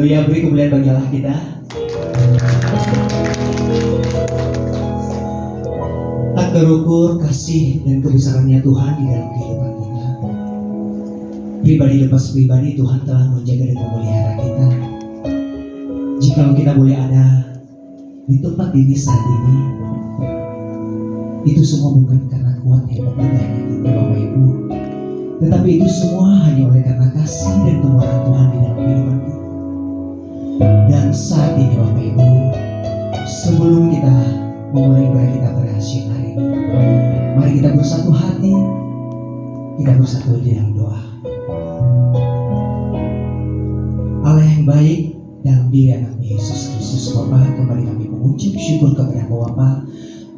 Ya, beri kemuliaan bagi Allah kita. Tak terukur kasih dan kebesarannya Tuhan di dalam kehidupan kita. Pribadi lepas pribadi, Tuhan telah menjaga dan memelihara kita. Jika kita boleh ada di tempat ini saat ini, itu semua bukan karena kuat hebat tegaknya kita Bapak Ibu, tetapi itu semua hanya oleh karena kasih dan kemurahan Tuhan di dalam kehidupan kita. Dan saat ini Bapak Ibu, sebelum kita memulai ibadah kita pada siang hari ini, mari kita bersatu hati, kita bersatu di dalam doa. Allah yang baik, dalam diri anak Yesus Kristus Bapa, kembali kami mengucap syukur kepada Bapa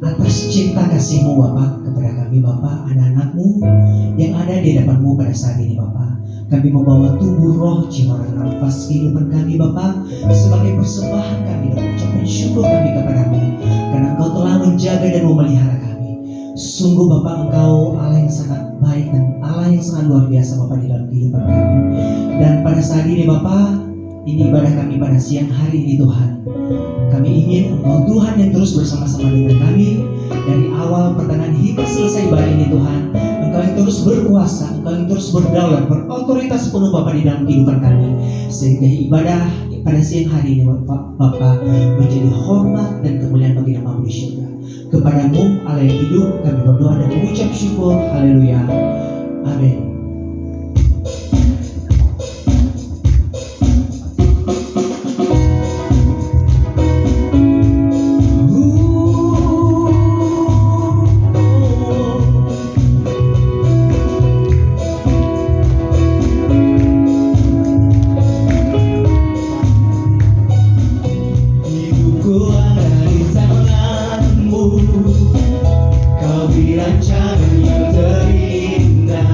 atas cinta kasih-Mu Bapa kepada kami Bapa, anak-anak-Mu yang ada di hadapan-Mu pada saat ini Bapa. Kami membawa tubuh, roh, jiwa, dan nafas kehidupan kami Bapa sebagai persembahan kami dan ucapan syukur kami kepada-Mu, karena Engkau telah menjaga dan memelihara kami. Sungguh Bapa, Engkau Allah yang sangat baik dan Allah yang sangat luar biasa Bapa di dalam kehidupan kami. Dan pada saat ini Bapa, ini ibadah kami pada siang hari ini Tuhan. Kami ingin Engkau Tuhan yang terus bersama-sama dengan kami dari awal pertengahan hingga selesai ibadah ini Tuhan. Engkau yang terus berkuasa, Engkau yang terus berdaulat, berotoritas penuh Bapa di dalam kehidupan kami, sehingga ibadah pada siang hari ini Bapa menjadi hormat dan kemuliaan bagi nama-Mu di surga. Kepada-Mu Allah yang hidup, kami berdoa dan mengucap syukur. Haleluya. Amin. Rancangan yang terindah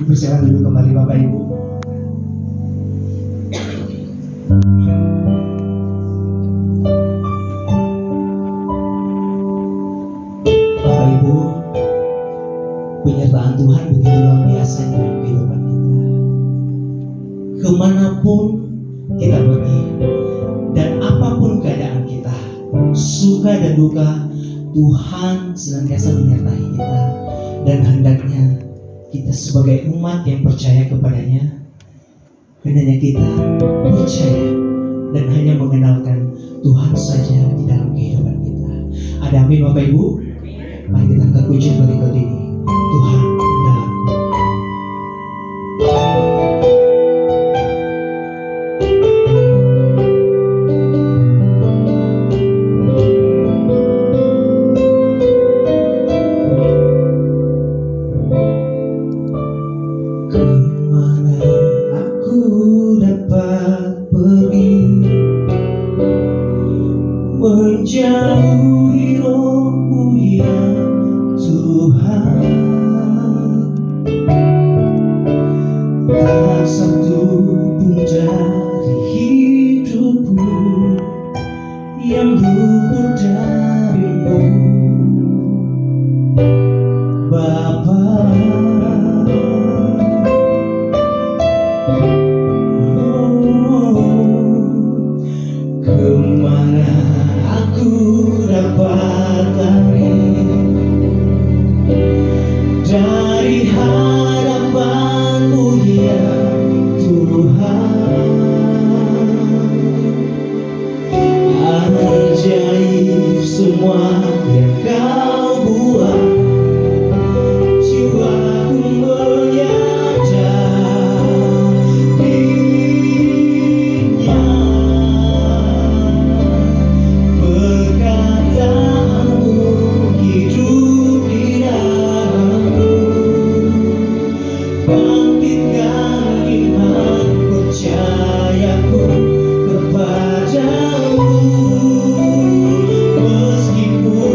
Dipersilakan dulu kembali Bapak Ibu. Bapak Ibu, penyertaan Tuhan begitu luar biasa dalam kehidupan kita. Kemanapun kita pergi dan apapun keadaan kita, suka dan duka, Tuhan senantiasa menyertai kita. Dan hendaknya kita sebagai umat yang percaya kepadanya, hendaknya kita percaya dan hanya mengenalkan Tuhan saja di dalam kehidupan kita. Ada amin Bapak Ibu? Mari kita angkat pujian berikut ini. Tuhan dalamku. Kemana aku dapat pergi, menjauhi Roh-Mu ya Tuhan. Tak satu pun dari hidupku yang luput dari-Mu, Bapa. Kemana aku dapat lari dari hadapan-Mu ya Tuhan. Ajaib semua yang Kau buat, jiwaku menyadarinya. Perkataanmu hidup di dalamku, bangkitkan iman percayaku kepadamu. Meskipun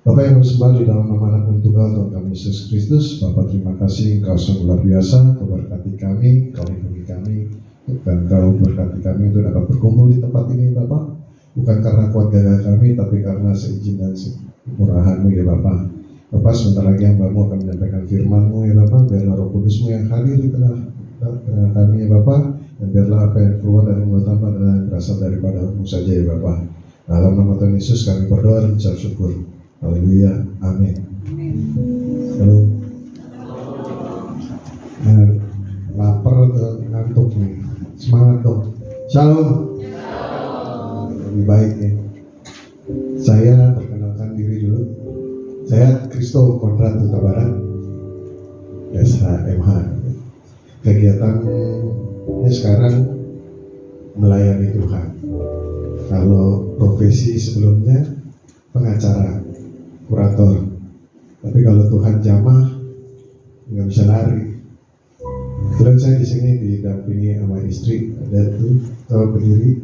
Bapak yang sembah di dalam nama anak dan Tunggal Tuhan kami Yesus Kristus, Bapak terima kasih Engkau sungguh luar biasa, Kau berkati kami, Kau lindungi kami, dan Kau berkati kami untuk dapat berkumpul di tempat ini Bapak, bukan karena kuat gagah kami, tapi karena seizin dan kemurahan-Mu ya Bapak. Bapak sebentar lagi hamba-Mu akan menyampaikan firman-Mu ya Bapak, biarlah Roh Kudus-Mu yang hadir di tengah kami ya Bapak, dan biarlah apa yang keluar dari mulut hamba adalah yang berasal daripada-Mu saja ya Bapak. Dalam nama Tuhan Yesus kami berdoa dan ucap syukur. Haleluya, amin. Halo. Lapar atau ngantuk nih? Semangat dong. Shalom. Lebih baik nih. Saya perkenalkan diri dulu. Saya Kristo Konrad Huta Barat, SHMH. Kegiatannya sekarang melayani Tuhan. Kalau profesi sebelumnya pengacara, kurator. Tapi kalau Tuhan jamah nggak bisa lari. Kebetulan saya di sini didampingi sama istri, ada tuh kalau berdiri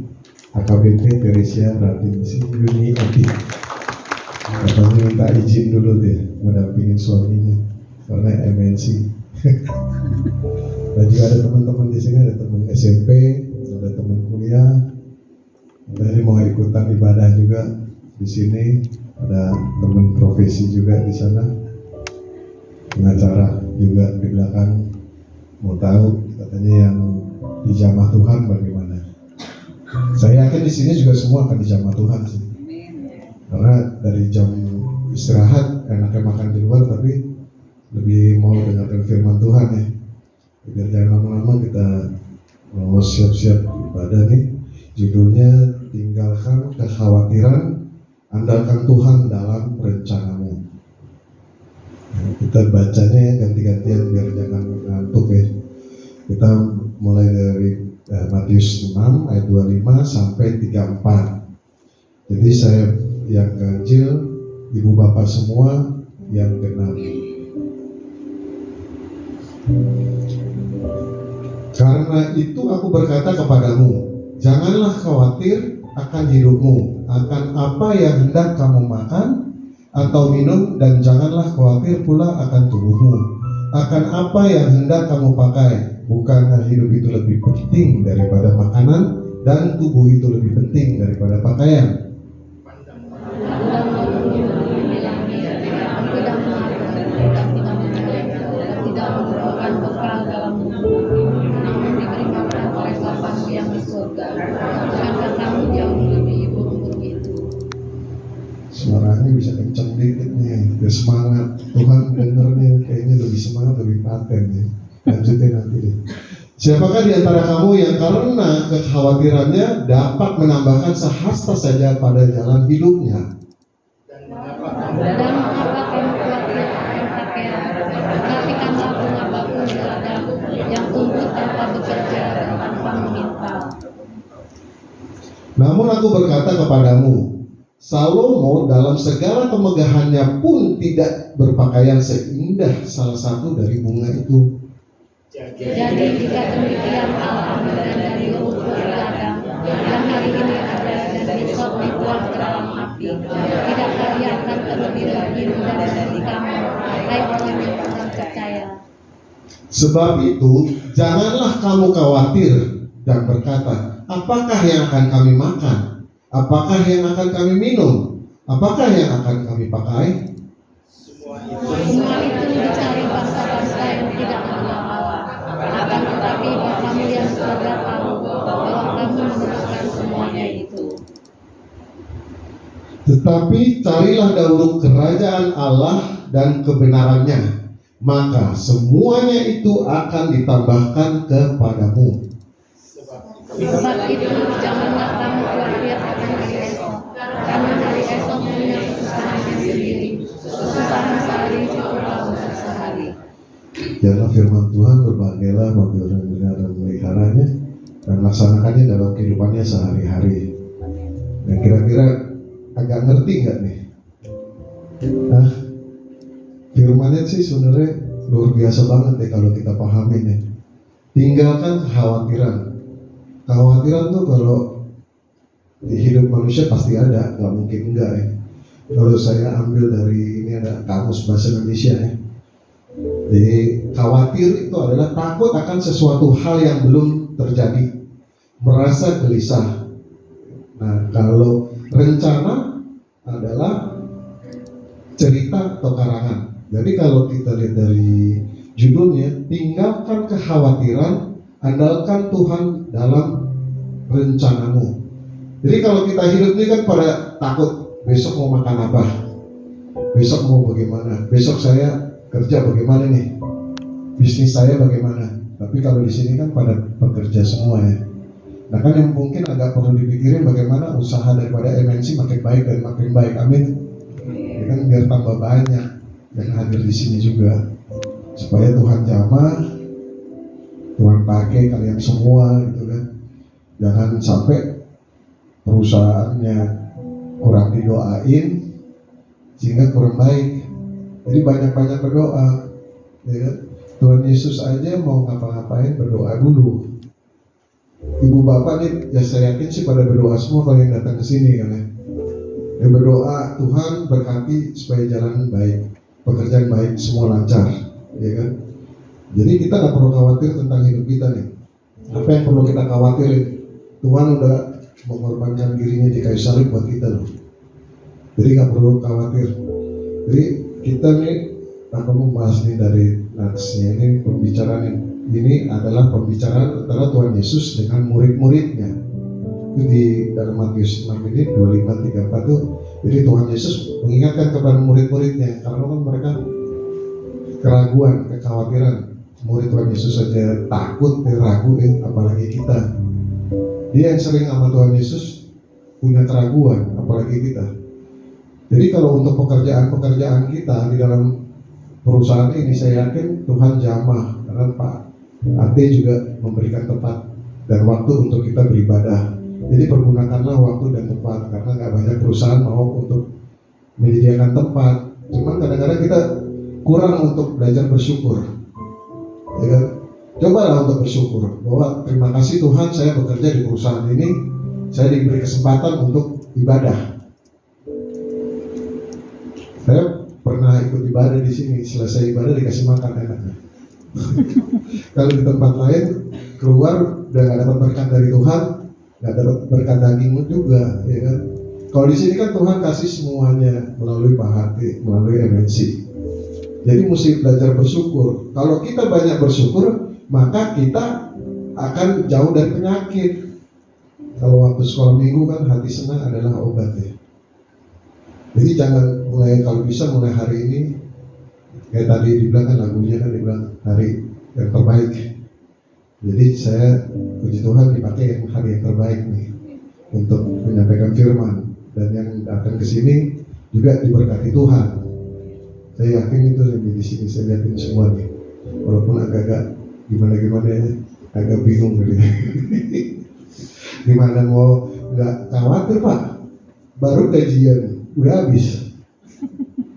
AKBP Teresia Ratinsi Yuni Adi. Katanya minta izin dulu deh mendampingin suaminya karena MNC. Dan juga ada teman-teman di sini, ada teman SMP, ada teman kuliah, ada mau ikutan ibadah juga di sini. Ada teman profesi juga di sana, pengacara juga di belakang, mau tahu katanya yang dijamah Tuhan bagaimana. Saya yakin di sini juga semua akan dijamah Tuhan sih, karena dari jam istirahat enaknya makan di luar, tapi lebih mau dengarkan firman Tuhan ya. Biar jangan lama-lama kita mau siap-siap ibadah nih. Judulnya tinggalkan kekhawatiran, andalkan Tuhan dalam rencanamu. Nah, kita bacanya ganti-gantian biar jangan ngantuk ya. Kita mulai dari Matius 6 ayat 25 sampai 34. Jadi saya yang ganjil, ibu bapak semua yang genap. Karena itu aku berkata kepadamu, janganlah khawatir akan hidupmu, akan apa yang hendak kamu makan atau minum, dan janganlah khawatir pula akan tubuhmu, akan apa yang hendak kamu pakai. Bukankah hidup itu lebih penting daripada makanan, dan tubuh itu lebih penting daripada pakaian? Suaranya bisa kenceng dikit nih, biar semangat. Tuhan dengernya kayaknya lebih semangat, lebih paten ya. Lanjutin nanti deh. Siapakah di antara kamu yang karena kekhawatirannya dapat menambahkan sehasta saja pada jalan hidupnya? Dan mengapa kamu khawatir akan pakaian? Perhatikanlah bunga bakul di ladang yang tumbuh tanpa bekerja dan tanpa meminta. Namun aku berkata kepadamu, Salomo dalam segala kemegahannya pun tidak berpakaian seindah salah satu dari bunga itu. Jadi jika demikian Allah dan dari rumput ladang yang hari ini ada dan besok dibuang ke dalam api, tidakkah Ia akan terlebih lagi mudah dari kamu, hai orang yang kurang percaya? Sebab itu janganlah kamu khawatir dan berkata, apakah yang akan kami makan? Apakah yang akan kami minum? Apakah yang akan kami pakai? Semua itu dicari bangsa-bangsa yang tidak mengenal Allah. Akan tetapi Bapamu yang surga tahu bahwa kamu memerlukan semuanya itu. Tetapi carilah dahulu kerajaan Allah dan kebenarannya, maka semuanya itu akan ditambahkan kepadamu. Sebab itu janganlah kamu khawatir akan hari esok, karena hari esok punya kesusahannya sendiri. Kesusahan sehari cukuplah untuk sehari. Janganlah firman Tuhan, berbahagialah bagi orang yang benar dan meliharanya dan laksanakannya dalam kehidupannya sehari-hari. Nah, kira-kira agak ngerti nggak nih? Nah, firmannya sih sebenarnya luar biasa banget deh kalau kita pahamin nih. Tinggalkan kekhawatiran. Kekhawatiran tuh kalau di hidup manusia pasti ada, nggak mungkin enggak ya. Kalau saya ambil dari ini ada kamus bahasa Indonesia ya. Jadi khawatir itu adalah takut akan sesuatu hal yang belum terjadi, merasa gelisah. Nah, kalau rencana adalah cerita atau karangan. Jadi kalau kita lihat dari judulnya, tinggalkan kekhawatiran, andalkan Tuhan dalam rencanamu. Jadi kalau kita hidup ini kan pada takut, besok mau makan apa, besok mau bagaimana, besok saya kerja bagaimana nih, bisnis saya bagaimana. Tapi kalau di sini kan pada bekerja semua ya. Nah kan yang mungkin agak perlu dipikirin bagaimana usaha daripada MNC makin baik dan makin baik. Amin. Ya kan biar tambah banyak yang hadir di sini juga, supaya Tuhan jamah, Tuhan pakai kalian semua gitu kan. Jangan sampai perusahaannya kurang didoain sehingga kurang baik. Jadi banyak-banyak berdoa ya kan? Tuhan Yesus aja mau ngapa-ngapain berdoa dulu. Ibu bapak nih ya saya yakin sih pada berdoa semua kalau yang datang ke sini kan ya. Ya berdoa Tuhan berkati supaya jalan baik, pekerjaan baik, semua lancar ya kan. Jadi kita nggak perlu khawatir tentang hidup kita nih. Apa yang perlu kita khawatirin? Tuhan udah mengorbankan dirinya di kayu salib buat kita loh. Jadi nggak perlu khawatir. Jadi kita nih aku mau bahas nih dari natsnya ini, pembicaraan ini adalah pembicaraan antara Tuhan Yesus dengan murid-muridnya. Itu di dalam Matius 6 ini 25-34 tuh. Jadi Tuhan Yesus mengingatkan kepada murid-muridnya karena kan mereka keraguan, kekhawatiran. Murid Tuhan Yesus saja takut, ragu, apalagi kita. Dia yang sering sama Tuhan Yesus punya keraguan, apalagi kita. Jadi kalau untuk pekerjaan-pekerjaan kita di dalam perusahaan ini, saya yakin Tuhan jamah karena Pak Ate juga memberikan tempat dan waktu untuk kita beribadah. Jadi pergunakanlah waktu dan tempat, karena nggak banyak perusahaan mau untuk menyediakan tempat. Cuman kadang-kadang kita kurang untuk belajar bersyukur. Ya kan? Cobalah untuk bersyukur bahwa terima kasih Tuhan saya bekerja di perusahaan ini, saya diberi kesempatan untuk ibadah. Saya pernah ikut ibadah di sini, selesai ibadah dikasih makan enaknya. Kalau di tempat lain keluar udah nggak dapat berkat dari Tuhan, nggak dapat berkat dagingmu juga, ya kan? Kalau di sini kan Tuhan kasih semuanya melalui Pak Hati, melalui MNC. Jadi mesti belajar bersyukur. Kalau kita banyak bersyukur, maka kita akan jauh dari penyakit. Kalau waktu sekolah minggu kan hati senang adalah obat ya. Jadi jangan mulai, kalau bisa mulai hari ini, kayak tadi dibilang kan lagunya kan dibilang hari yang terbaik. Jadi saya puji Tuhan dipakai yang hari yang terbaik nih untuk menyampaikan firman, dan yang datang ke sini juga diberkati Tuhan. Saya yakin itu lebih di sini saya lihatin semua nih, walaupun agak-agak gimana ya, agak bingung gitu. Gimana mau nggak khawatir Pak? Baru gajian udah habis,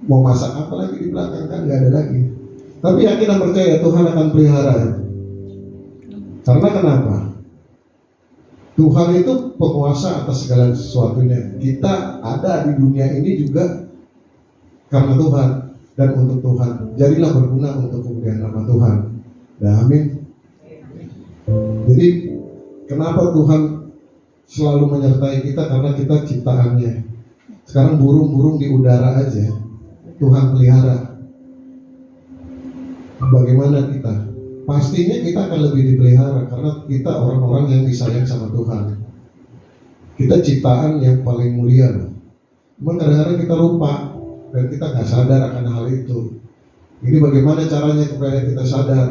mau masak apa lagi di belakang kan nggak ada lagi. Tapi yakin dan percaya Tuhan akan pelihara. Karena kenapa? Tuhan itu penguasa atas segala sesuatunya. Kita ada di dunia ini juga karena Tuhan dan untuk Tuhan. Jadilah berguna untuk kemuliaan nama Tuhan. Nah, amin. Jadi kenapa Tuhan selalu menyertai kita? Karena kita ciptaannya. Sekarang burung-burung di udara aja Tuhan pelihara. Bagaimana kita? Pastinya kita akan lebih dipelihara karena kita orang-orang yang disayang sama Tuhan. Kita ciptaan yang paling mulia loh. Cuma kadang-kadang kita lupa dan kita nggak sadar akan hal itu. Ini bagaimana caranya supaya kita sadar?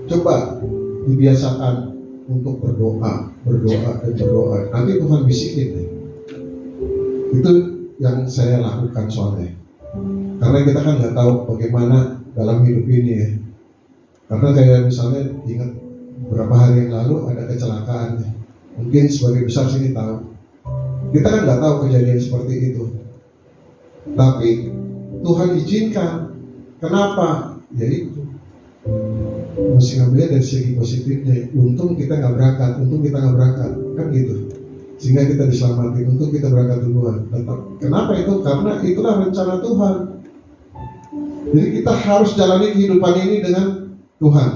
Coba dibiasakan untuk berdoa. Nanti Tuhan bisikin deh. Itu yang saya lakukan soalnya. Karena kita kan nggak tahu bagaimana dalam hidup ini ya. Karena kayak misalnya ingat beberapa hari yang lalu ada kecelakaan. Mungkin sebagai besar sini tahu. Kita kan nggak tahu kejadian seperti itu. Tapi Tuhan izinkan. Kenapa? Ya itu. Mesti ngambilnya dari segi positifnya. Untung kita nggak berangkat, kan gitu. sehingga kita diselamatkan untuk kita berangkat duluan. Kenapa itu? Karena itulah rencana Tuhan. Jadi kita harus jalani kehidupan ini dengan Tuhan.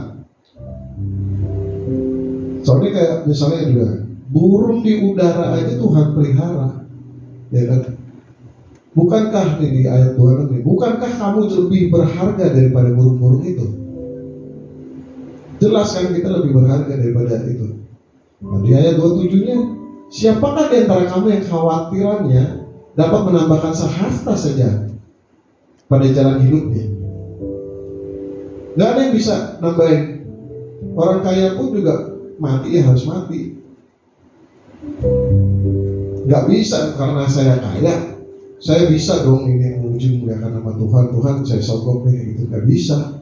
Soalnya kayak misalnya juga burung di udara aja Tuhan pelihara, ya kan? Bukankah ini di ayat 26 ini, bukankah kamu lebih berharga daripada burung-burung itu? Jelas kan kita lebih berharga daripada itu. Nah, di ayat 27-nya, siapakah di antara kamu yang khawatirannya dapat menambahkan sehasta saja pada jalan hidupnya? Gak ada yang bisa nambahin. Orang kaya pun juga mati, ya harus mati. Gak bisa karena saya kaya, saya bisa dong ini memuji memuliakan nama Tuhan. Tuhan saya sogok nih, gitu. Gak bisa.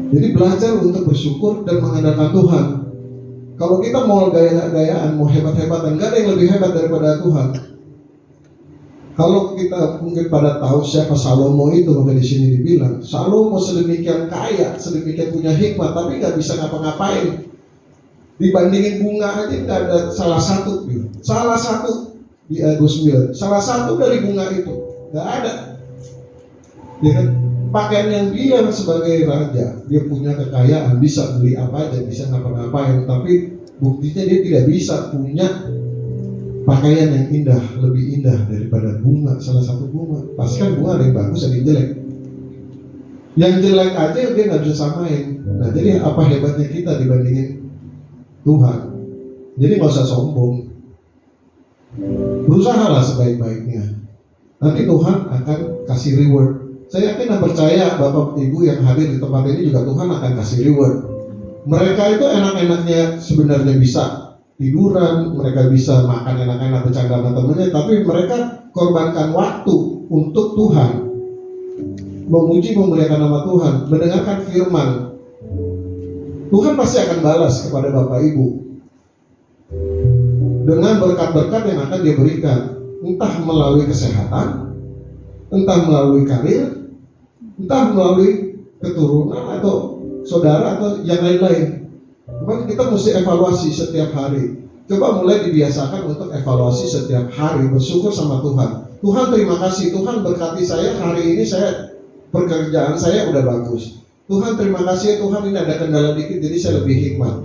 Jadi belajar untuk bersyukur dan mengandalkan Tuhan. Kalau kita mau gaya-gayaan, mau hebat-hebatan, gak ada yang lebih hebat daripada Tuhan. Kalau kita mungkin pada tahu siapa Salomo itu, maka di sini dibilang Salomo sedemikian kaya, sedemikian punya hikmat, tapi nggak bisa ngapa-ngapain. Dibandingin bunga aja nggak ada salah satu di ayat 29, salah satu dari bunga itu nggak ada. Ya kan? Pakaian yang dia sebagai raja, dia punya kekayaan, bisa beli apa aja, bisa ngapa-ngapain, tapi buktinya dia tidak bisa punya pakaian yang indah, lebih indah daripada bunga, salah satu bunga. Pasti kan bunga ada yang bagus, ada yang jelek. Yang jelek aja dia nggak bisa samain. Nah, jadi apa hebatnya kita dibandingin Tuhan? Jadi nggak usah sombong. Berusahalah sebaik-baiknya. Nanti Tuhan akan kasih reward. Saya yakin dan percaya Bapak Ibu yang hadir di tempat ini juga Tuhan akan kasih reward. Mereka itu enak-enaknya sebenarnya bisa tiduran, mereka bisa makan enak-enak bercanda sama temennya, tapi mereka korbankan waktu untuk Tuhan, memuji memuliakan nama Tuhan, mendengarkan firman. Tuhan pasti akan balas kepada Bapak Ibu dengan berkat-berkat yang akan dia berikan, entah melalui kesehatan, entah melalui karir, entah melalui keturunan atau saudara atau yang lain-lain. Cuman kita mesti evaluasi setiap hari. Coba mulai dibiasakan untuk evaluasi setiap hari, bersyukur sama Tuhan. Tuhan terima kasih, Tuhan berkati saya hari ini, pekerjaan saya udah bagus. Tuhan terima kasih, Tuhan ini ada kendala dikit jadi saya lebih hikmat.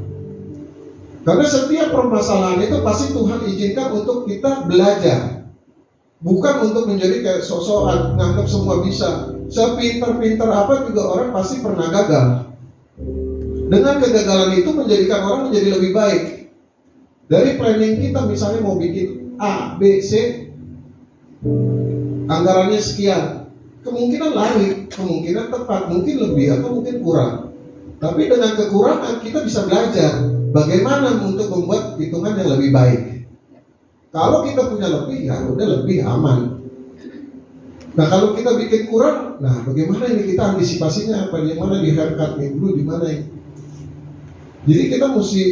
Karena setiap permasalahan itu pasti Tuhan izinkan untuk kita belajar. Bukan untuk menjadi kayak sok-sokan, nganggap semua bisa. Sepintar-pintar apa juga orang pasti pernah gagal. Dengan kegagalan itu menjadikan orang menjadi lebih baik. Dari planning kita misalnya mau bikin A, B, C, anggarannya sekian, kemungkinan lari, kemungkinan tepat, mungkin lebih atau mungkin kurang. Tapi dengan kekurangan kita bisa belajar bagaimana untuk membuat hitungan yang lebih baik. Kalau kita punya lebih, ya udah lebih aman. Nah kalau kita bikin kurang, nah bagaimana ini kita antisipasinya apa? Di mana di haircut nih dulu, di mana ini? Jadi kita mesti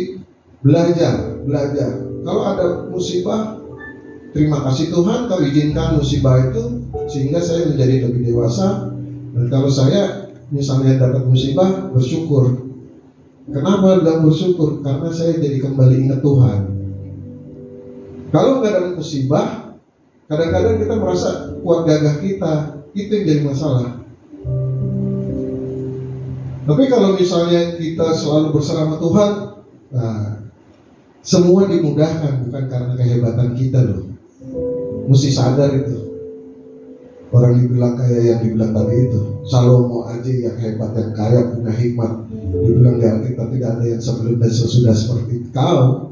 belajar. Kalau ada musibah, terima kasih Tuhan kau izinkan musibah itu sehingga saya menjadi lebih dewasa. Dan kalau saya misalnya dapat musibah, bersyukur. Kenapa bilang bersyukur? Karena saya jadi kembali ingat Tuhan. Kalau nggak ada musibah, kadang-kadang kita merasa kuat gagah kita, itu yang jadi masalah. Tapi kalau misalnya kita selalu bersama Tuhan, nah, semua dimudahkan, bukan karena kehebatan kita loh. Mesti sadar itu. Orang dibilang kayak yang dibilang tadi itu, Salomo aja yang hebat, yang kaya, punya hikmat. Dibilang di Alkitab tidak ada yang sebelum dan sesudah seperti kau.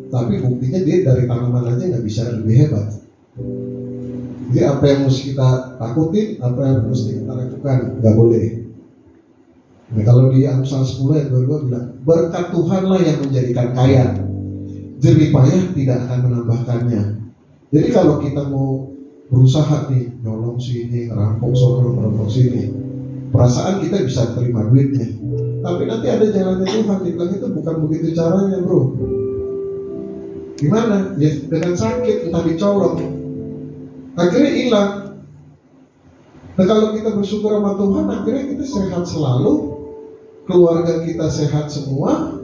Tapi buktinya dia dari tanaman aja nggak bisa lebih hebat. Jadi apa yang mesti kita takutin, apa yang mesti kita lakukan, nggak boleh. Nah, kalau di Amsal 10 ayat 22 bilang, berkat Tuhanlah yang menjadikan kaya, jerih payah tidak akan menambahkannya. Jadi kalau kita mau berusaha nih, nyolong sini, ngerampok sono, ngerampok sini, perasaan kita bisa terima duitnya. Tapi nanti ada jalannya Tuhan, dibilang itu bukan begitu caranya bro. Gimana? Ya dengan sakit, entah dicolong, akhirnya hilang. Nah kalau kita bersyukur sama Tuhan, akhirnya kita sehat selalu, keluarga kita sehat semua,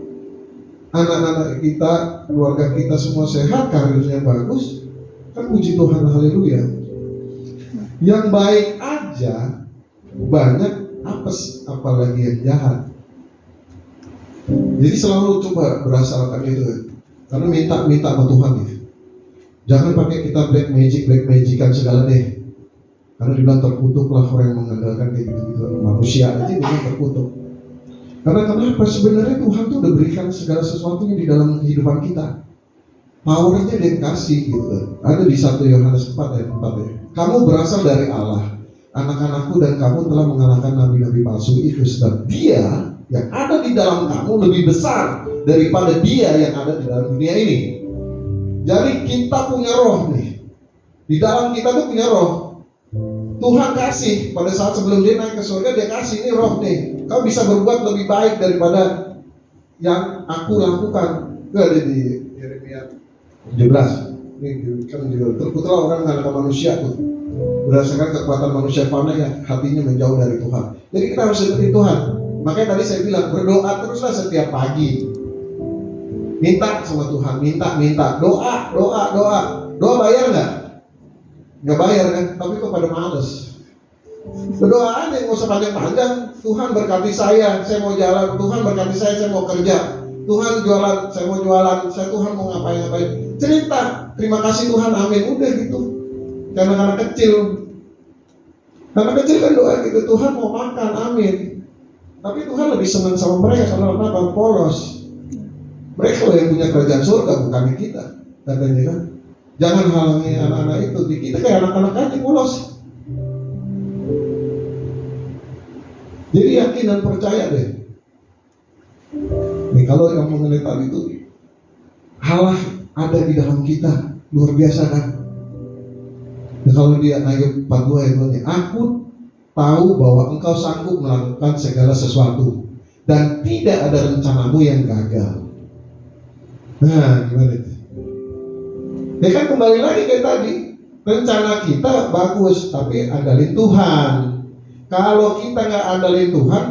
anak-anak kita, keluarga kita semua sehat, karirnya bagus, kan puji Tuhan, haleluya. Yang baik aja banyak apes, apalagi yang jahat. Jadi selalu coba berasalkan itu, karena minta sama Tuhan ya. Jangan pakai kita black magician segala deh. Karena dibilang terkutuklah orang yang mengandalkan kayak gitu-gitu. Manusia aja dibilang terkutuk. Karena kenapa? Sebenarnya Tuhan tuh udah berikan segala sesuatunya di dalam kehidupan kita. Powernya dia kasih gitu. Ada di 1 Yohanes 4 ayat 4 ya. Kamu berasal dari Allah, anak-anakku, dan kamu telah mengalahkan nabi-nabi palsu itu. Sebab dia yang ada di dalam kamu lebih besar daripada dia yang ada di dalam dunia ini. Jadi kita punya roh nih. Di dalam kita tuh punya roh. Tuhan kasih pada saat sebelum dia naik ke surga, dia kasih ini roh nih. Kau bisa berbuat lebih baik daripada yang aku lakukan. Itu ada di Yeremia 17. Ini kan terputuslah orang mengandalkan manusia tuh. Berdasarkan kekuatan manusia fana yang hatinya menjauh dari Tuhan. Jadi kita harus seperti Tuhan. Makanya tadi saya bilang berdoa teruslah setiap pagi. Minta sama Tuhan, minta, doa bayar nggak? Nggak bayar kan? Tapi kok pada males. Berdoa aja, nggak usah panjang-panjang. Tuhan berkati saya mau jalan. Tuhan berkati saya mau kerja. Tuhan jualan, saya mau jualan. Tuhan mau ngapain. Cerita, terima kasih Tuhan, amin. Udah gitu. Karena anak kecil kan doa gitu, Tuhan mau makan, amin. Tapi Tuhan lebih senang sama mereka karena apa? Polos. Mereka yang punya kerajaan surga, bukan kita, katanya kan. Jangan halangi anak-anak itu. Di kita kayak anak-anak aja polos. Jadi yakin dan percaya deh. Nih kalau yang mengenai tadi itu, Allah ada di dalam kita, luar biasa kan. Nah, kalau dia Ayub 42 ayatnya, aku tahu bahwa engkau sanggup melakukan segala sesuatu dan tidak ada rencanamu yang gagal. Nah, gimana itu? Ya kan kembali lagi kayak tadi, rencana kita bagus, tapi andalin Tuhan. Kalau kita nggak andalin Tuhan,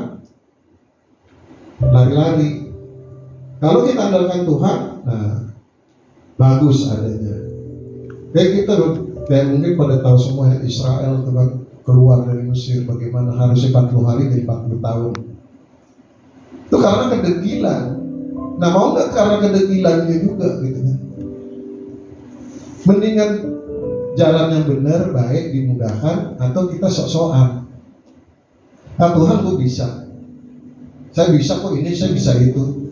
lari-lari. Kalau kita andalkan Tuhan, nah bagus adanya. Kayak kita, kayak mungkin pada tahu semua Israel telah keluar dari Mesir, bagaimana harusnya 40 hari jadi 40 tahun. Itu karena kedegilan. Nah mau nggak karena kedegilannya juga gitu kan? Mendingan jalan yang benar, baik, dimudahkan, atau kita sok-sokan. Nah Tuhan gue bisa. Saya bisa kok ini, saya bisa itu.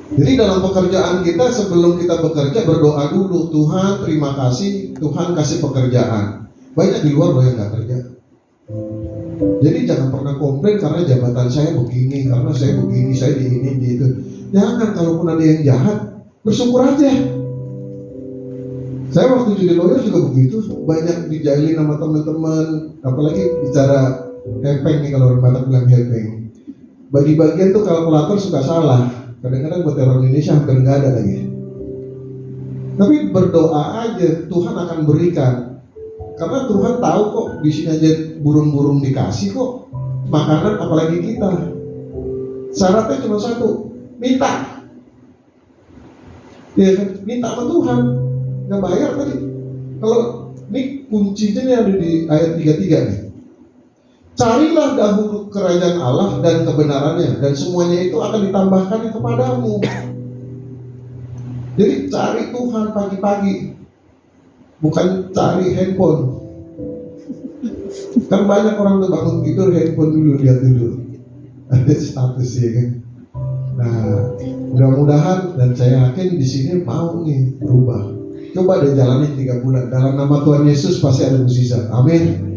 Jadi dalam pekerjaan kita, sebelum kita bekerja, berdoa dulu. Tuhan terima kasih, Tuhan kasih pekerjaan. Banyak di luar loh yang gak kerja. Jadi jangan pernah komplain karena jabatan saya begini, karena saya begini, saya di ini, di itu. Jangan, kalaupun ada yang jahat, bersyukur aja. Saya waktu jadi lawyer juga begitu. Banyak dijailin sama teman-teman. Apalagi bicara hepeng nih, kalau orang Batak bilang hepeng. Bagi-bagian tuh kalkulator suka salah. Kadang-kadang buat orang Indonesia hampir nggak ada lagi. Tapi berdoa aja, Tuhan akan berikan. Karena Tuhan tahu kok di sini aja burung-burung dikasih kok makanan, apalagi kita. Syaratnya cuma satu, minta. Ya kan, minta sama Tuhan, nggak bayar tadi. Kalau ini kuncinya nih ada di ayat 33 nih. Carilah dahulu kerajaan Allah dan kebenarannya, dan semuanya itu akan ditambahkan kepadamu. Jadi cari Tuhan pagi-pagi, bukan cari handphone. Kan banyak orang tuh bangun tidur handphone dulu, lihat dulu ada status ya kan. Nah mudah-mudahan, dan saya yakin di sini mau nih berubah. Coba deh jalani 3 bulan. Dalam nama Tuhan Yesus pasti ada mukjizat. Amin.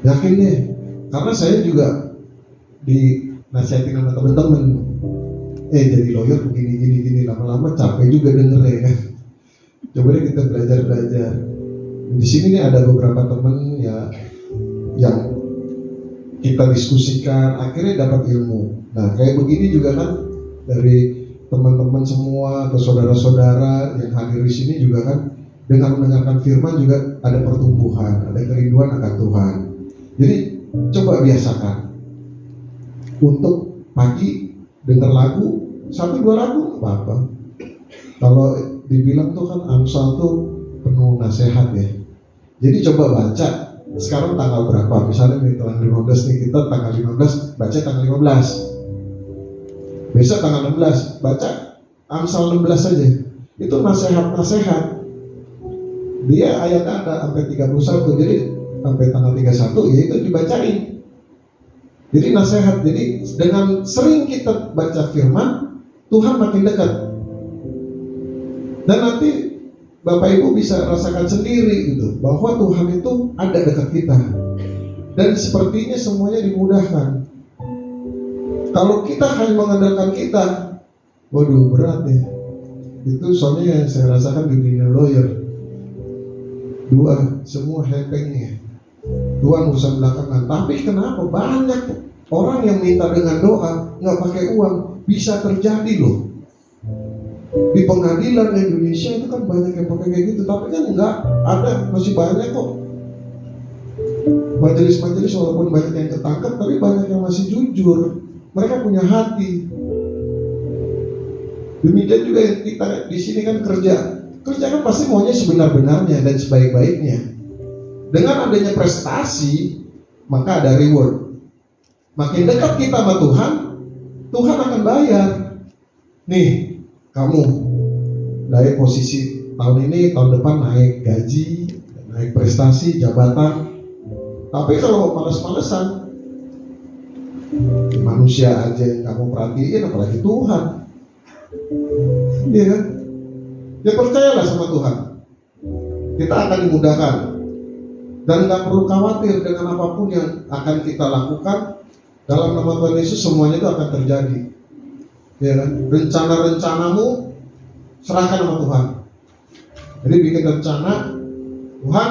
Yakin deh, karena saya juga dinasihatin sama teman-teman. Jadi lawyer begini, lama-lama capek juga denger ya kan. Coba deh kita belajar. Di sini nih ada beberapa teman ya yang kita diskusikan, akhirnya dapat ilmu. Nah kayak begini juga kan, dari teman-teman semua atau saudara-saudara yang hadir di sini juga kan, dengan mendengarkan firman juga ada pertumbuhan, ada kerinduan akan Tuhan. Jadi coba biasakan untuk pagi dengar lagu 1-2 lagu apa-apa. Kalau dibilang tuh kan Amsal tuh penuh nasihat ya. Jadi coba baca sekarang tanggal berapa? Misalnya nih tanggal 15 nih, kita tanggal 15 baca tanggal 15. Besok tanggal 16 baca Amsal 16 saja. Itu nasihat-nasihat. Dia ayatnya ada sampai 31. Jadi sampai tanggal 31 ya itu dibacain. Jadi nasihat. Jadi dengan sering kita baca firman, Tuhan makin dekat. Dan nanti Bapak Ibu bisa rasakan sendiri gitu, bahwa Tuhan itu ada dekat kita. Dan sepertinya semuanya dimudahkan. Kalau kita hanya mengandalkan kita, waduh berat ya. Itu soalnya yang saya rasakan di dunia lawyer. Semua hepengnya. Tuhan urusan belakangan. Tapi kenapa banyak orang yang minta dengan doa nggak pakai uang bisa terjadi loh. Di pengadilan Indonesia itu kan banyak yang pakai kayak gitu, tapi kan enggak ada, masih banyak kok majelis-majelis walaupun banyak yang ketangkep, tapi banyak yang masih jujur, mereka punya hati. Demikian juga yang kita di sini kan kerja kan pasti maunya sebenar-benarnya dan sebaik-baiknya. Dengan adanya prestasi maka ada reward. Makin dekat kita sama Tuhan, Tuhan akan bayar. Nih kamu dari posisi tahun ini, tahun depan naik gaji, naik prestasi, jabatan. Tapi kalau males-malesan, manusia aja yang kamu perhatiin, apalagi Tuhan. Iya kan? Ya percayalah sama Tuhan. Kita akan dimudahkan. Dan gak perlu khawatir dengan apapun yang akan kita lakukan. Dalam nama Tuhan Yesus semuanya itu akan terjadi. Ya kan? Rencana-rencanamu serahkan sama Tuhan. Jadi bikin rencana, Tuhan,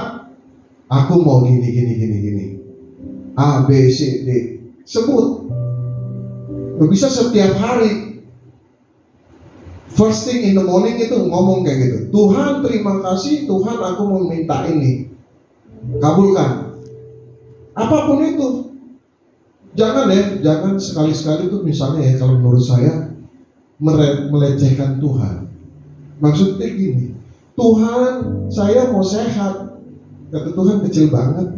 aku mau gini. A, B, C, D. Sebut. Bisa setiap hari. First thing in the morning itu ngomong kayak gitu. Tuhan terima kasih, Tuhan aku mau minta ini. Kabulkan. Apapun itu. Jangan sekali-sekali tuh misalnya ya, kalau menurut saya melecehkan Tuhan. Maksudnya gini, Tuhan saya mau sehat. Kata Tuhan kecil banget.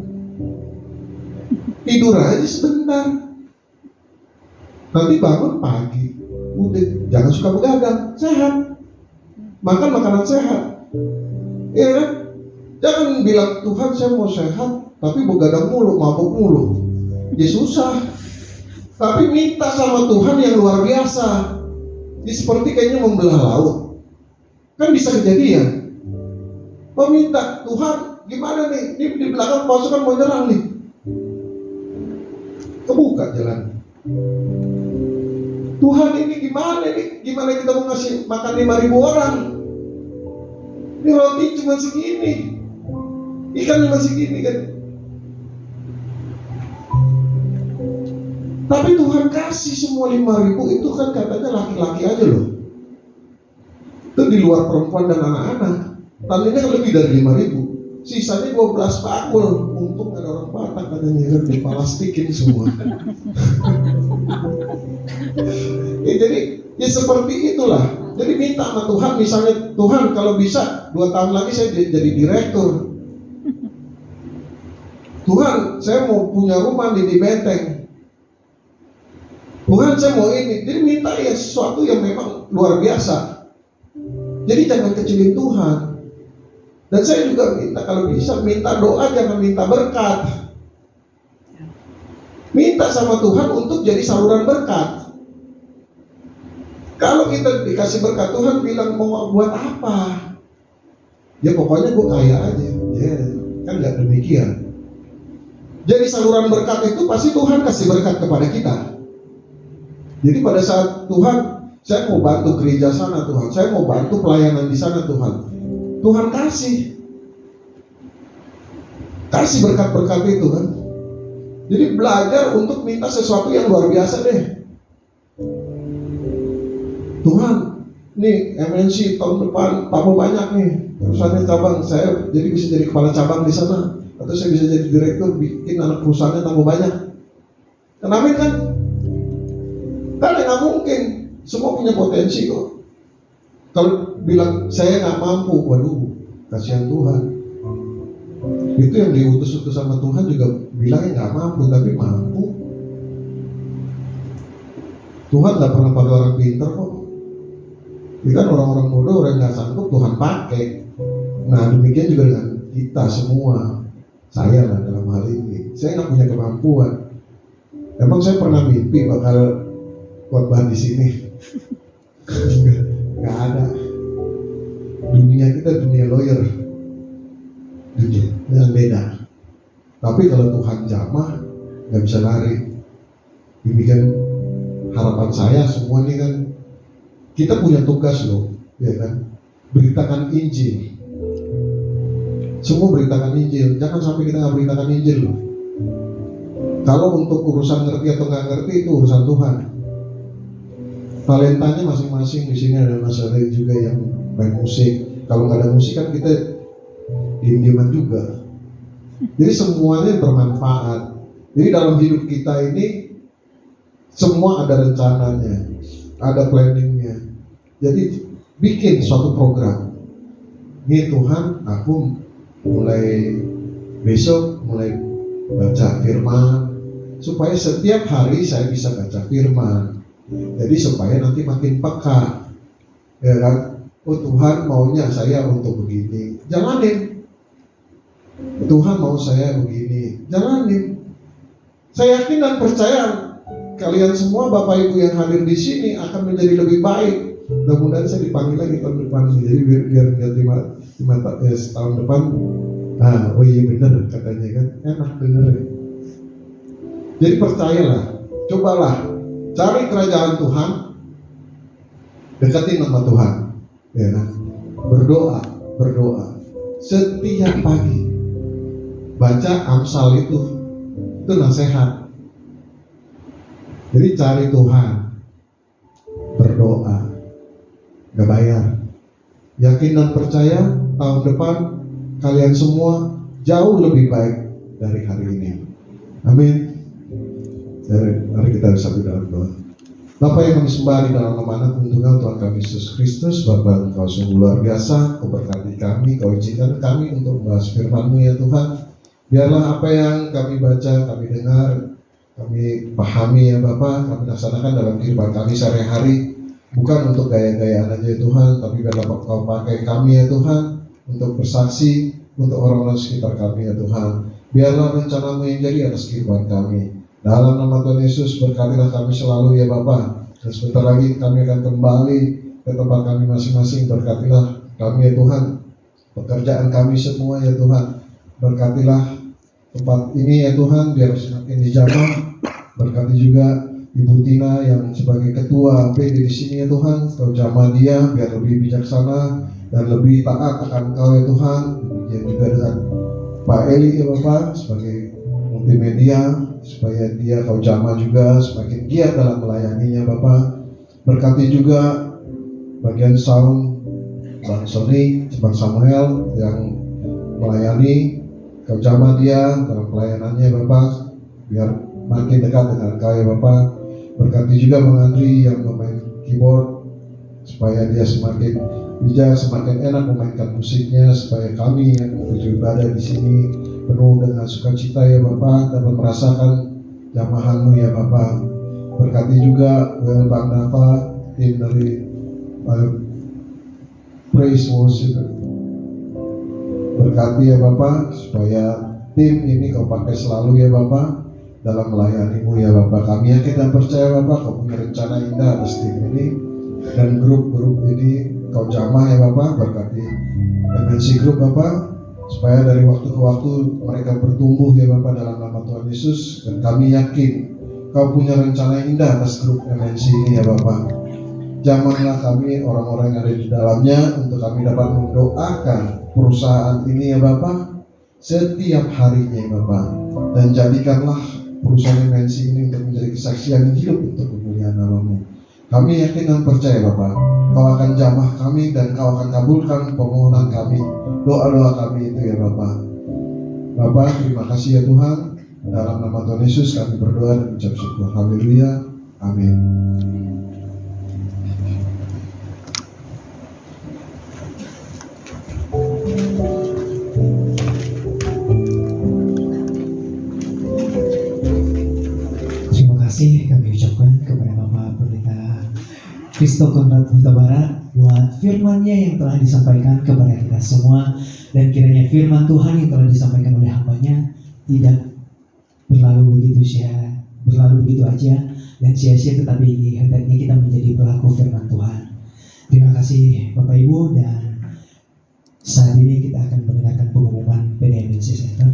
Tidur aja sebentar. Nanti bangun pagi. Udah, jangan suka begadang, sehat. Makan makanan sehat. Iya kan? Jangan bilang Tuhan saya mau sehat, tapi begadang mulu, mabuk mulu. Ya susah. Tapi minta sama Tuhan yang luar biasa. Ini seperti kayaknya membelah laut. Kan bisa kejadian. Oh minta, Tuhan gimana nih? Ini di belakang pasukan mau nyerang nih. Kebuka jalan. Tuhan ini gimana nih? Gimana kita mau ngasih makan 5.000 orang? Ini roti cuma segini. Ikan cuma segini kan. Tapi Tuhan kasih semua 5.000 itu kan katanya laki-laki aja loh. Itu di luar perempuan dan anak-anak. Tadinya kan lebih dari 5.000. Sisanya 12 pakul. Untung ada orang Batak katanya kan dipalastikin semua. Ya, jadi ya seperti itulah. Jadi minta sama Tuhan, misalnya Tuhan kalau bisa 2 tahun lagi saya jadi direktur. Tuhan saya mau punya rumah di Benteng. Tuhan saya mau ini. Jadi minta ya sesuatu yang memang luar biasa. Jadi jangan kecilin Tuhan. Dan saya juga minta kalau bisa minta doa, jangan minta berkat. Minta sama Tuhan untuk jadi saluran berkat. Kalau kita dikasih berkat, Tuhan bilang mau buat apa? Ya pokoknya gue kaya aja. Ya kan gak demikian. Jadi saluran berkat itu pasti Tuhan kasih berkat kepada kita. Jadi pada saat Tuhan, saya mau bantu gereja sana Tuhan, saya mau bantu pelayanan di sana Tuhan, Tuhan kasih berkat-berkat itu kan. Jadi belajar untuk minta sesuatu yang luar biasa deh. Tuhan, nih MNC tahun depan tambah banyak nih perusahaannya cabang, saya jadi bisa jadi kepala cabang di sana, atau saya bisa jadi direktur, bikin anak perusahaannya tambah banyak. Amin kan? Karena nggak mungkin, semua punya potensi kok. Kalau bilang saya nggak mampu, waduh, kasihan Tuhan. Itu yang diutus-utus sama Tuhan juga bilangnya nggak mampu, tapi mampu. Tuhan nggak pernah pakai orang pintar kok. Ini kan orang-orang bodoh, orang nggak sanggup Tuhan pakai. Nah demikian juga dengan kita semua. Saya lah dalam hal ini, saya nggak punya kemampuan. Emang saya pernah mimpi bakal khotbah di sini? Nggak ada. Dunia kita dunia lawyer, dunia yang beda. Tapi kalau Tuhan jamah, nggak bisa lari. Demikian harapan saya semua ini kan, kita punya tugas loh, ya kan? Beritakan Injil. Semua beritakan Injil. Jangan sampai kita nggak beritakan Injil loh. Kalau untuk urusan ngerti atau nggak ngerti itu urusan Tuhan. Talentanya masing-masing. Di sini ada Mas Ale juga yang main musik. Kalau nggak ada musik kan kita diem-dieman juga. Jadi semuanya bermanfaat. Jadi dalam hidup kita ini semua ada rencananya, ada planningnya. Jadi bikin suatu program. Ini Tuhan, aku mulai besok mulai baca firman, supaya setiap hari saya bisa baca firman. Jadi supaya nanti makin peka, ya kan? Oh Tuhan maunya saya untuk begini, jalanin. Tuhan mau saya begini, jalanin. Saya yakin dan percaya kalian semua Bapak Ibu yang hadir di sini akan menjadi lebih baik. Mudah-mudahan saya dipanggil lagi tahun depan, jadi biar tahun depan. Oh iya benar katanya kan, enak denger ya. Jadi percayalah, cobalah cari kerajaan Tuhan, deketin nama Tuhan, ya kan? Berdoa setiap pagi, baca Amsal itu nasihat. Jadi cari Tuhan, berdoa, gak bayar. Yakin dan percaya tahun depan kalian semua jauh lebih baik dari hari ini. Amin. Mari kita bersatu dalam doa. Bapa yang kami sembah di dalam nama Anak Tunggal Tuhan kami Yesus Kristus, Bapa Engkau sungguh luar biasa, Kau berkati kami, Kau izinkan kami untuk membahas firman-Mu ya Tuhan. Biarlah apa yang kami baca, kami dengar, kami pahami ya Bapa, kami laksanakan dalam kehidupan kami sehari-hari. Bukan untuk gaya-gayaan aja ya Tuhan, tapi biarlah Kau pakai kami ya Tuhan untuk bersaksi untuk orang-orang sekitar kami ya Tuhan. Biarlah rencana-Mu yang jadi atas kehidupan kami. Dalam nama Tuhan Yesus berkatilah kami selalu ya Bapa. Dan sebentar lagi kami akan kembali ke tempat kami masing-masing. Berkatilah kami ya Tuhan, pekerjaan kami semua ya Tuhan. Berkatilah tempat ini ya Tuhan, biar semakin dijamah. Berkati juga Ibu Tina yang sebagai ketua PD di sini ya Tuhan. Kau jamah dia biar lebih bijaksana dan lebih taat akan Kau ya Tuhan. Demikian juga dengan Pak Eli ya Bapak sebagai multimedia, supaya dia Kau jamah juga semakin giat dalam melayaninya Bapak. Berkati juga bagian sound Bang Sony, Bang Samuel yang melayani. Kau jamah dia dalam pelayanannya Bapak, biar makin dekat dengan Kau ya Bapak. Berkati juga Bang Andri yang memain keyboard, supaya dia semakin bijak, semakin enak memainkan musiknya, supaya kami yang beribadah di sini penuh dengan sukacita ya Bapak, dapat merasakan jamahan-Mu ya Bapak. Berkati juga Bang Dava, tim dari Praise Worship. Berkati ya Bapak, supaya tim ini Kau pakai selalu ya Bapak dalam melayani-Mu ya Bapak. Kami yakin dan percaya Bapak, Kau punya rencana indah atas tim ini dan grup-grup ini Kau jamah ya Bapak. Berkati MNC Group Bapak, supaya dari waktu ke waktu mereka bertumbuh ya Bapak dalam nama Tuhan Yesus. Dan kami yakin Kau punya rencana yang indah atas grup MNC ini ya Bapak. Jamahlah kami orang-orang yang ada di dalamnya, untuk kami dapat mendoakan perusahaan ini ya Bapak setiap harinya ya Bapak. Dan jadikanlah perusahaan MNC ini untuk menjadi kesaksian hidup untuk kemuliaan nama-Mu. Kami yakin dan percaya Bapak, Kau akan jamah kami dan Kau akan kabulkan permohonan kami, doa-doa kami itu ya Bapak. Bapak terima kasih ya Tuhan. Dalam nama Tuhan Yesus kami berdoa dan ucap syukur. Haleluya. Amin. Terima kasih kami ucapkan kepada Bapak Pendeta Kristo Konrad Huta Barat buat firman-Nya yang telah disampaikan kepada kita semua, dan kiranya firman Tuhan yang telah disampaikan oleh hamba-Nya tidak berlalu begitu aja dan sia-sia, tetapi hendaknya kita menjadi pelaku firman Tuhan. Terima kasih Bapak Ibu, dan saat ini kita akan mendengarkan pengumuman PDMNC Center.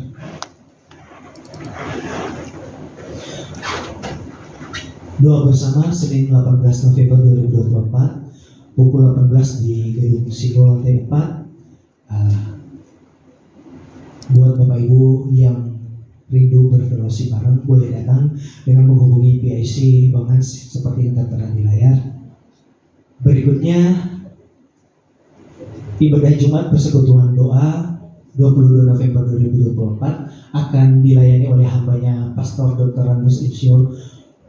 Doa bersama Senin 18 November 2024 pukul 18 di Gedung Sido lantai 4. Buat Bapak Ibu yang rindu berfellowship bareng, boleh datang dengan menghubungi PIC Bang Hans seperti yang tertera di layar. Berikutnya ibadah Jumat persekutuan doa 22 November 2024 akan dilayani oleh hambanya Pastor Dr. Randus Insyur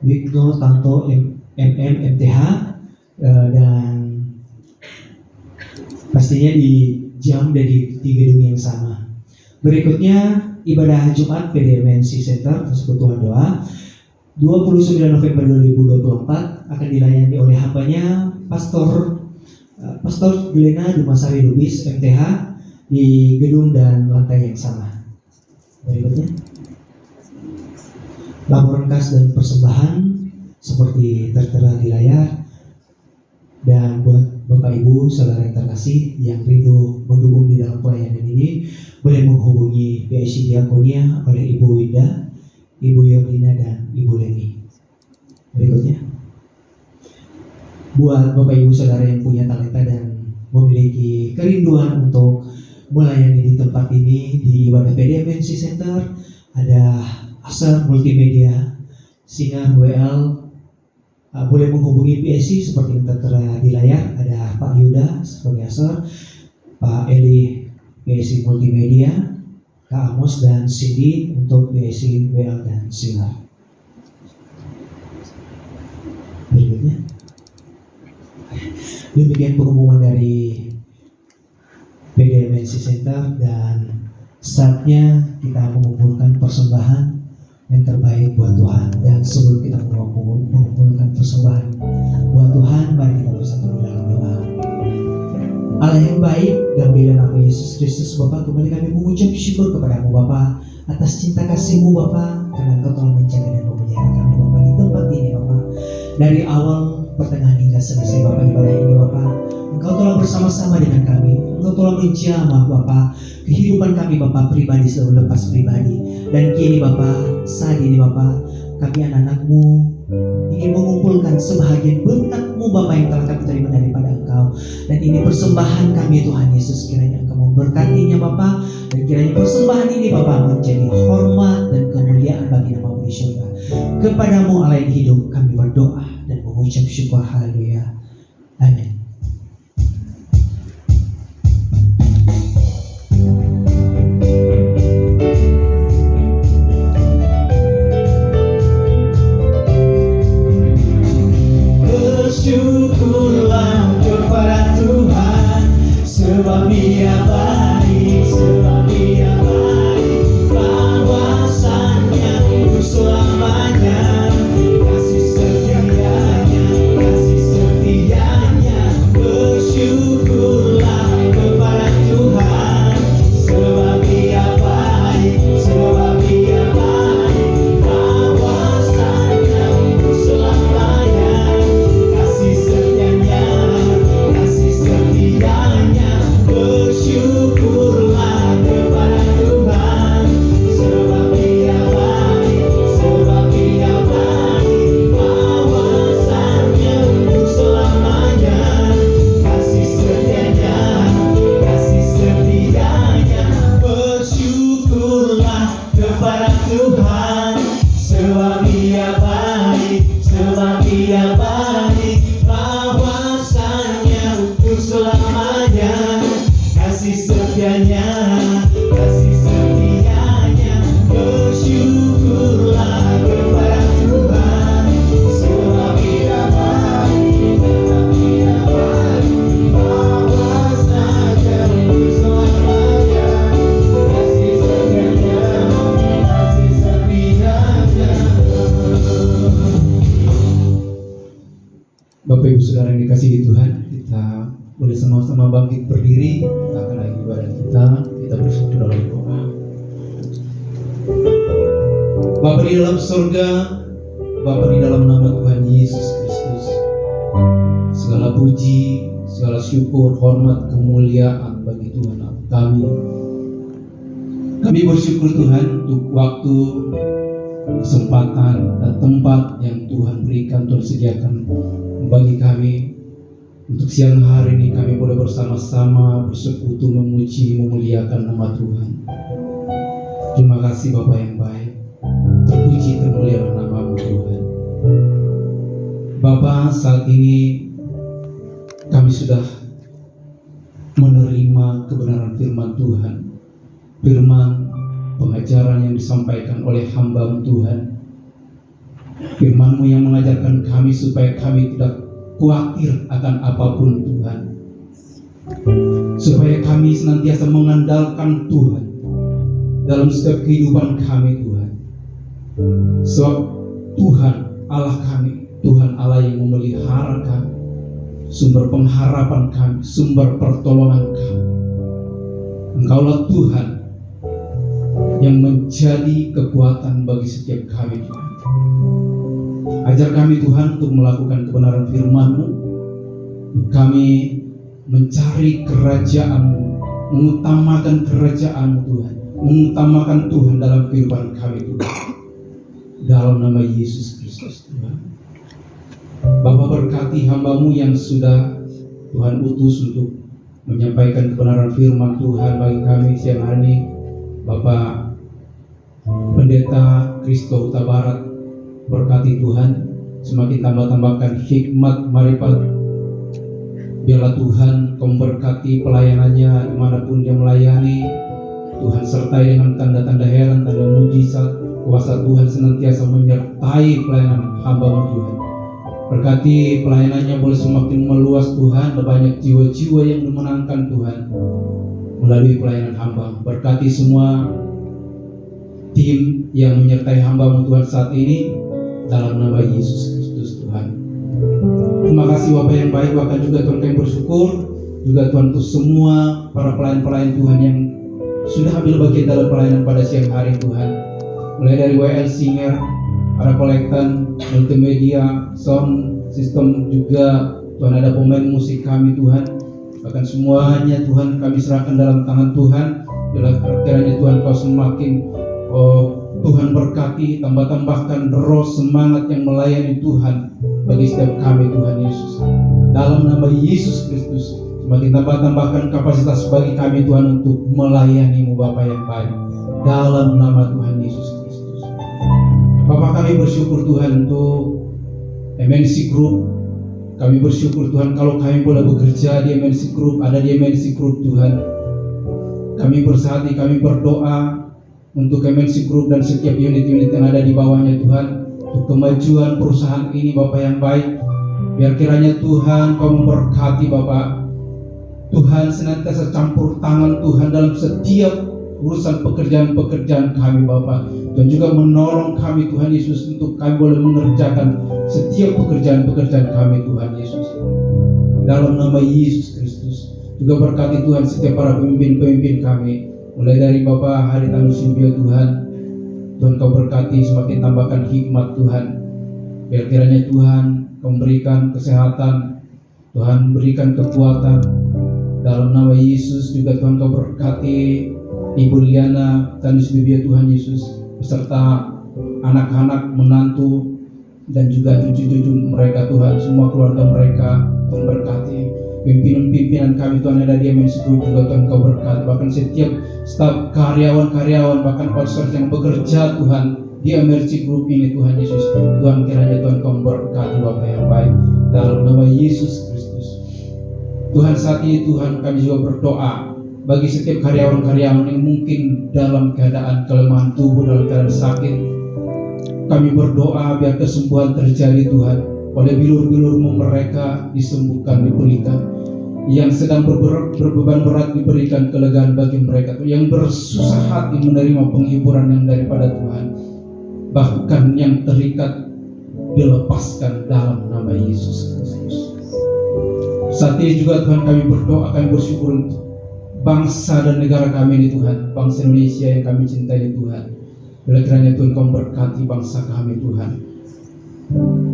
Wigno Tanto MTH, dan pastinya di jam dan di gedung yang sama. Berikutnya ibadah Jumat PDMNC Center Persekutuan Doa 29 November 2024 akan dilayani oleh hambanya Pastor Glena Dumasari Lubis MTH di gedung dan lantai yang sama. Berikutnya laporan kas dan persembahan seperti tertera di layar. Dan buat Bapak Ibu saudara yang terkasih yang rindu mendukung di dalam pelayanan ini, boleh menghubungi PIC Diakonia oleh Ibu Winda, Ibu Yordina, dan Ibu Leni. Berikutnya, buat Bapak Ibu saudara yang punya talenta dan memiliki kerinduan untuk melayani di tempat ini di ibadah PDMNC Center, ada Asar Multimedia, Sinar WL, boleh menghubungi PIC seperti yang tertera di layar. Ada Pak Yuda sebagai Asar, Pak Eli PIC Multimedia, Kak Amos dan Cindy untuk PIC WL dan Sinar. Berikutnya, demikian pengumuman dari PDMNC Center, dan saatnya kita mengumpulkan persembahan yang terbaik buat Tuhan. Dan sebelum kita mengumpulkan persembahan buat Tuhan, mari kita bersatu dalam doa. Allah yang baik, dalam nama Yesus Kristus Bapa, kembali kami mengucap syukur kepada-Mu Bapa atas cinta kasih-Mu Bapa, karena Engkau telah menjaga dan memelihara kami Bapa di tempat ini Bapa. Dari awal, pertengahan hingga selesai Bapa ibadah ini Bapa, Engkau telah bersama-sama dengan kami. Engkau telah menjamah Bapa kehidupan kami Bapa pribadi selalu lepas pribadi. Dan kini Bapa, saat ini Bapa, kami anak-anak-Mu ingin mengumpulkan sebahagian berkat-Mu Bapa yang telah kami terima daripada Engkau. Dan ini persembahan kami Tuhan Yesus, kiranya Engkau memberkatinya Bapa, dan kiranya persembahan ini Bapa menjadi hormat dan kemuliaan bagi nama-Mu di surga. Kepadamu Allah yang hidup kami berdoa dan mengucap syukur. Haleluya. Amin. Bersyukurlah kepada Tuhan, sebab Dia baik, sebab Dia baik. Bahwasanya untuk selamanya, kasih setianya Kasih Tuhan, kita boleh sama-sama bangkit berdiri. Kita akan akhiri ibadah kita bersatu dalam doa. Bapa di dalam surga, Bapa di dalam nama Tuhan Yesus Kristus, segala puji, segala syukur, hormat, kemuliaan bagi Tuhan kami. Kami bersyukur Tuhan untuk waktu, kesempatan, dan tempat yang Tuhan berikan, Tuhan sediakan bagi kami. Untuk siang hari ini kami boleh bersama-sama bersekutu memuji, memuliakan nama Tuhan. Terima kasih Bapa yang baik. Terpuji, termulialah nama-Mu Tuhan. Bapa, saat ini kami sudah menerima kebenaran firman Tuhan. Firman pengajaran yang disampaikan oleh hamba-Mu Tuhan. Firman-Mu yang mengajarkan kami supaya kami tidak khawatir akan apapun Tuhan, supaya kami senantiasa mengandalkan Tuhan dalam setiap kehidupan kami Tuhan. Sebab Tuhan Allah kami, Tuhan Allah yang memelihara kami, sumber pengharapan kami, sumber pertolongan kami. Engkaulah Tuhan yang menjadi kekuatan bagi setiap kami Tuhan. Ajar kami Tuhan untuk melakukan kebenaran firman-Mu. Kami mencari kerajaan-Mu, mengutamakan kerajaan-Mu Tuhan, mengutamakan Tuhan dalam kehidupan kami Tuhan. Dalam nama Yesus Kristus Tuhan. Bapa, berkati hamba-Mu yang sudah Tuhan utus untuk menyampaikan kebenaran firman Tuhan bagi kami siang hari ini. Bapak Pendeta Kristo Huta Barat, berkati Tuhan, semakin tambah-tambahkan hikmat marifat. Biarlah Tuhan Kau memberkati pelayanannya dimanapun dia melayani. Tuhan sertai dengan tanda-tanda heran, tanda mujizat. Kuasa Tuhan senantiasa menyertai pelayanan hamba-Mu Tuhan. Berkati pelayanannya boleh semakin meluas Tuhan, dan banyak jiwa-jiwa yang dimenangkan Tuhan melalui pelayanan hamba. Berkati semua tim yang menyertai hamba-Mu Tuhan saat ini, dalam nama Yesus Kristus Tuhan. Terima kasih Bapak yang baik. Bahkan juga Tuhan kami bersyukur juga Tuhan untuk semua para pelayan-pelayan Tuhan yang sudah ambil bagian dalam pelayanan pada siang hari Tuhan. Mulai dari WL Singer, para kolektan, multimedia, sound system, juga Tuhan ada pemain musik kami Tuhan. Bahkan semuanya Tuhan kami serahkan dalam tangan Tuhan. Bila kiranya Tuhan Kau semakin Tuhan berkati, tambah-tambahkan roh semangat yang melayani Tuhan bagi setiap kami Tuhan Yesus. Dalam nama Yesus Kristus, semakin tambah-tambahkan kapasitas bagi kami Tuhan untuk melayani-Mu Bapa yang baik. Dalam nama Tuhan Yesus Kristus. Bapa, kami bersyukur Tuhan untuk MNC Group. Kami bersyukur Tuhan kalau kami boleh bekerja di MNC Group, ada di MNC Group Tuhan. Kami bersehati, kami berdoa untuk MNC Group dan setiap unit-unit yang ada di bawahnya Tuhan, untuk kemajuan perusahaan ini Bapak yang baik. Biar kiranya Tuhan Kau memberkati Bapak. Tuhan senantiasa campur tangan Tuhan dalam setiap urusan pekerjaan-pekerjaan kami Bapak. Dan juga menolong kami Tuhan Yesus untuk kami boleh mengerjakan setiap pekerjaan-pekerjaan kami Tuhan Yesus. Dalam nama Yesus Kristus. Juga berkati Tuhan setiap para pemimpin-pemimpin kami, mulai dari Bapak Haritanu Sumbio Tuhan. Tuhan Kau berkati, semakin tambahkan hikmat Tuhan. Biar kiranya Tuhan Kau memberikan kesehatan, Tuhan berikan kekuatan. Dalam nama Yesus juga Tuhan Kau berkati Ibu Liana Tanus Bibia Tuhan Yesus, beserta anak-anak, menantu, dan juga cucu-cucu mereka Tuhan, semua keluarga mereka Tuhan berkati. Pimpinan-pimpinan kami Tuhan ada di MNC Group juga Tuhan Kau berkati. Bahkan setiap staf karyawan-karyawan, bahkan outsource yang bekerja Tuhan di MNC Group ini Tuhan Yesus. Tuhan kiranya Tuhan Kau berkati Bapak yang baik. Dalam nama Yesus Kristus. Tuhan saat ini Tuhan kami juga berdoa bagi setiap karyawan-karyawan yang mungkin dalam keadaan kelemahan tubuh, dalam keadaan sakit. Kami berdoa biar kesembuhan terjadi Tuhan. Oleh bilur-bilur-Mu mereka disembuhkan, dipulihkan. Yang sedang berbeban berat diberikan kelegaan bagi mereka. Yang bersusah hati menerima penghiburan yang daripada Tuhan. Bahkan yang terikat dilepaskan dalam nama Yesus Kristus. Saat ini juga Tuhan kami berdoa, kami bersyukur untuk bangsa dan negara kami ini Tuhan, bangsa Indonesia yang kami cintai ini Tuhan. Oleh kerana Tuhan Kau berkati bangsa kami Tuhan,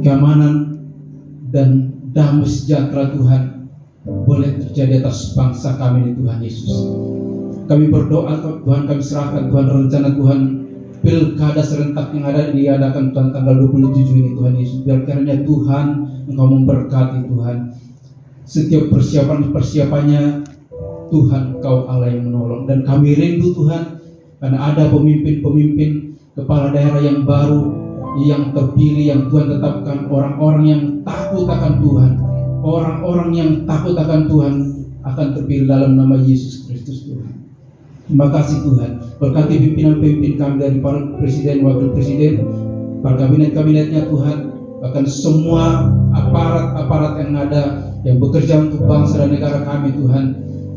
keamanan dan damai sejahtera Tuhan boleh terjadi atas bangsa kami ini Tuhan Yesus. Kami berdoa Tuhan, kami serahkan Tuhan rencana Tuhan pilkada serentak yang ada diadakan Tuhan tanggal 27 ini Tuhan Yesus. Biar kiranya Tuhan Engkau memberkati Tuhan setiap persiapannya Tuhan, Kau Allah yang menolong. Dan kami rindu Tuhan, karena ada pemimpin-pemimpin kepala daerah yang baru, yang terpilih, yang Tuhan tetapkan, orang-orang yang takut akan Tuhan. Orang-orang yang takut akan Tuhan akan terpilih dalam nama Yesus Kristus Tuhan. Terima kasih Tuhan. Berkati pimpinan-pemimpin kami dari para presiden, wakil presiden, para kabinet-kabinetnya Tuhan, bahkan semua aparat-aparat yang ada yang bekerja untuk bangsa dan negara kami Tuhan,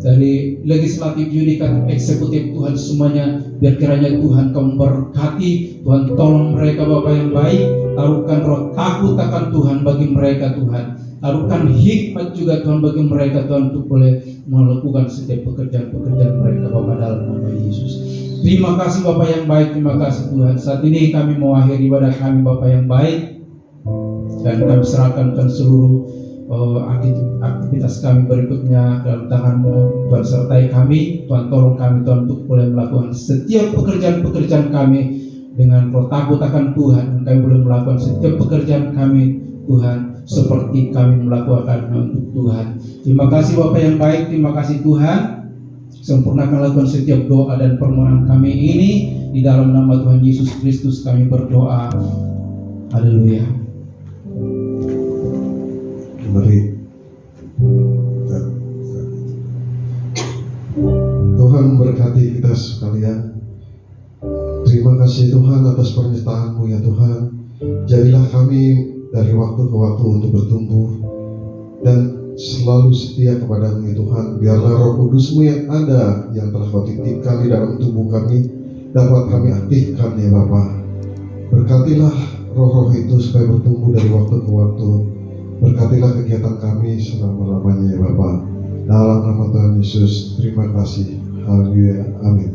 dari legislatif, yudikatif, eksekutif Tuhan semuanya, biar kiranya Tuhan Kau memberkati. Tuhan tolong mereka Bapa yang baik, taruhkan roh takut akan Tuhan bagi mereka Tuhan, taruhkan hikmat juga Tuhan bagi mereka Tuhan, untuk boleh melakukan setiap pekerjaan-pekerjaan mereka Bapa dalam nama Yesus. Terima kasih Bapa yang baik, terima kasih Tuhan. Saat ini kami mau akhiri ibadah kami Bapa yang baik, dan kami serahkan Tuhan seluruh aktivitas kami berikutnya dalam tangan-Mu. Tuhan sertai kami, Tuhan tolong kami Tuhan untuk boleh melakukan setiap pekerjaan-pekerjaan kami dengan roh takut akan Tuhan. Kami boleh melakukan setiap pekerjaan kami Tuhan seperti kami melakukannya untuk Tuhan. Terima kasih Bapa yang baik, terima kasih Tuhan. Sempurnakan lakukan setiap doa dan permohonan kami ini di dalam nama Tuhan Yesus Kristus kami berdoa. Haleluya. Mari Tuhan berkati kita sekalian. Terima kasih Tuhan atas penyertaan-Mu ya Tuhan. Jadilah kami dari waktu ke waktu untuk bertumbuh dan selalu setia kepada-Mu ya Tuhan. Biarlah Roh Kudus-Mu yang ada, yang telah Kau titipkan di dalam tubuh kami, dapat kami aktifkan ya Bapa. Berkatilah roh-roh itu supaya bertumbuh dari waktu ke waktu. Berkatilah kegiatan kami selama-lamanya ya Bapa. Dalam nama Tuhan Yesus, terima kasih. Haleluya. Amin.